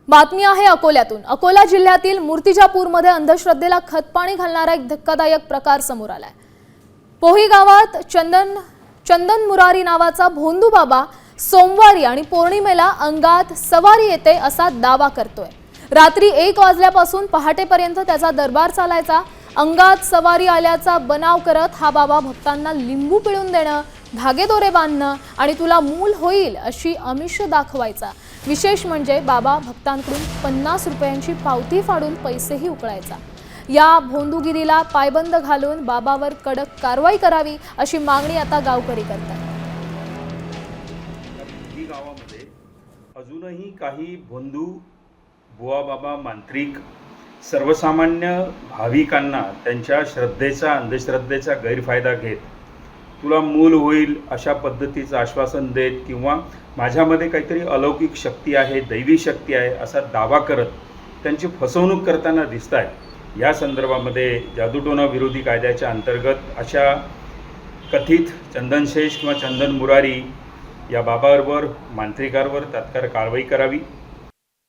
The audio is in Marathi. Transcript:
बातमी आहे अकोल्यातून। अकोला जिल्ह्यातील मूर्तिजापूरमध्ये अंधश्रद्धेला खतपाणी घालणारा एक धक्कादायक प्रकार समोर आलाय। पोही गावात चंदन मुरारी नावाचा भोंदू बाबा सोमवारी आणि पौर्णिमेला अंगात सवारी येते असा दावा करतोय। रात्री 1 वाजल्यापासून पहाटेपर्यंत त्याचा दरबार चालायचा। अंगात सवारी आल्याचा बनाव करत हा बाबा भक्तांना लिंबू पिळून देणं, धागेदोरे बांधणं आणि तुला मूल होईल अशी आमिष दाखवायचा। विशेष म्हणजे बाबा भक्तांकडून 50 रुपयांची पावती फाडून पैसेही उकळायचा। या भोंदूगिरीला पायबंद घालून बाबावर कडक कारवाई करावी अशी मागणी आता गावकरी करतात। गावामध्ये अजूनही काही भोंदू बुवा बाबा मांत्रिक सर्वसामान्य भाविकांना त्यांच्या श्रद्धेचा अंधश्रद्धेचा गैरफायदा घेत तुला मूल होईल अशा पद्धतीचं आश्वासन देत किंवा माझ्यामध्ये काहीतरी अलौकिक शक्ती आहे, दैवी शक्ती आहे असा दावा करत त्यांची फसवणूक करताना दिसत आहे। या संदर्भामध्ये जादूटोणा विरोधी कायद्याच्या अंतर्गत अशा कथित चंदनशेष किंवा चंदन मुरारी या बाबावर मांत्रिकावर तात्काळ कारवाई करावी।